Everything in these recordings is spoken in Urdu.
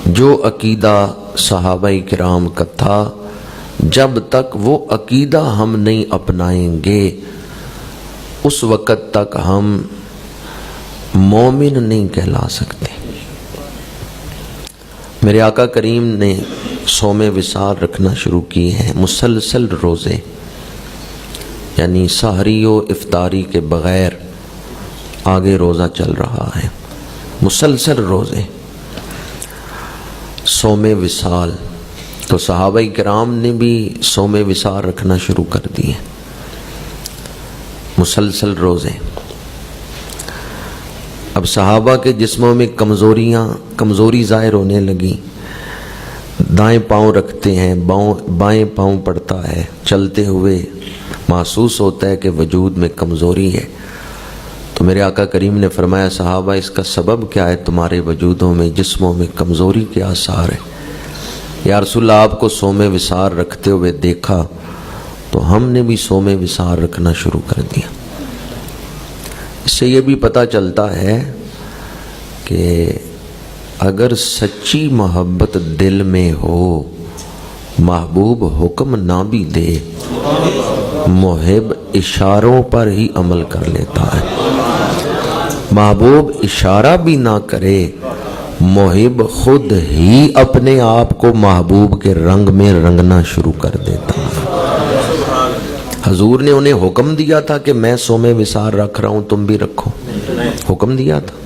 جو عقیدہ صحابہ کرام کا تھا، جب تک وہ عقیدہ ہم نہیں اپنائیں گے اس وقت تک ہم مومن نہیں کہلا سکتے۔ میرے آقا کریم نے صوم وصال رکھنا شروع کی ہیں، مسلسل روزے، یعنی سحری و افطاری کے بغیر آگے روزہ چل رہا ہے، مسلسل روزے، صوم وصال۔ تو صحابہ کرام نے بھی صوم وصال رکھنا شروع کر دیے، مسلسل روزے۔ اب صحابہ کے جسموں میں کمزوری ظاہر ہونے لگی، دائیں پاؤں رکھتے ہیں، بائیں پاؤں پڑتا ہے، چلتے ہوئے محسوس ہوتا ہے کہ وجود میں کمزوری ہے۔ تو میرے آقا کریم نے فرمایا صحابہ اس کا سبب کیا ہے؟ تمہارے وجودوں میں، جسموں میں کمزوری کے آثار ہے۔ یا رسول اللہ آپ کو صوم وصال رکھتے ہوئے دیکھا تو ہم نے بھی صوم وصال رکھنا شروع کر دیا۔ اس سے یہ بھی پتہ چلتا ہے کہ اگر سچی محبت دل میں ہو، محبوب حکم نہ بھی دے، محب اشاروں پر ہی عمل کر لیتا ہے۔ محبوب اشارہ بھی نہ کرے، محب خود ہی اپنے آپ کو محبوب کے رنگ میں رنگنا شروع کر دیتا ہے۔ حضور نے انہیں حکم دیا تھا کہ میں صوم وصال رکھ رہا ہوں، تم بھی رکھو، حکم دیا تھا؟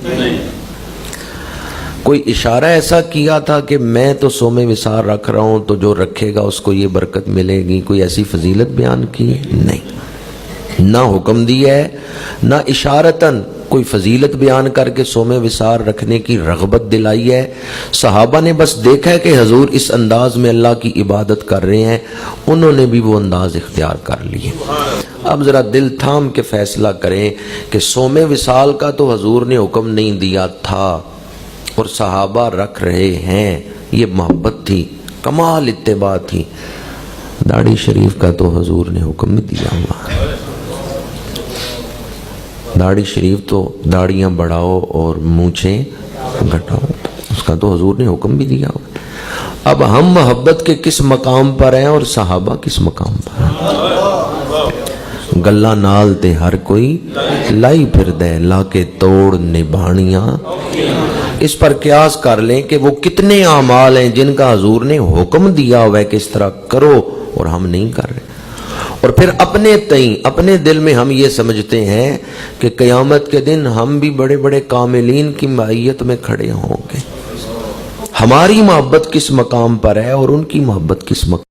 کوئی اشارہ ایسا کیا تھا کہ میں تو صوم وصال رکھ رہا ہوں تو جو رکھے گا اس کو یہ برکت ملے گی؟ کوئی ایسی فضیلت بیان کی؟ نہیں، نہ حکم دیا ہے، نہ اشارتاً کوئی فضیلت بیان کر کے صوم وصال رکھنے کی رغبت دلائی ہے۔ صحابہ نے بس دیکھا ہے کہ حضور اس انداز میں اللہ کی عبادت کر رہے ہیں، انہوں نے بھی وہ انداز اختیار کر لیے۔ اب ذرا دل تھام کے فیصلہ کریں کہ صوم وصال کا تو حضور نے حکم نہیں دیا تھا اور صحابہ رکھ رہے ہیں، یہ محبت تھی، کمال اتباع تھی۔ داڑھی شریف کا تو حضور نے حکم نہیں دیا ہوا، داڑھی شریف تو داڑیاں بڑھاؤ اور مونچھیں گھٹاؤ، اس کا تو حضور نے حکم بھی دیا ہوا۔ اب ہم محبت کے کس مقام پر ہیں اور صحابہ کس مقام پر ہیں؟ گلہ نال تے ہر کوئی لائی پھر دے، لا کے توڑ نبھانیاں۔ اس پر قیاس کر لیں کہ وہ کتنے اعمال ہیں جن کا حضور نے حکم دیا ہوا ہے کہ اس طرح کرو اور ہم نہیں کر رہے، اور پھر اپنے دل میں ہم یہ سمجھتے ہیں کہ قیامت کے دن ہم بھی بڑے بڑے کاملین کی معیت میں کھڑے ہوں گے۔ ہماری محبت کس مقام پر ہے اور ان کی محبت کس مقام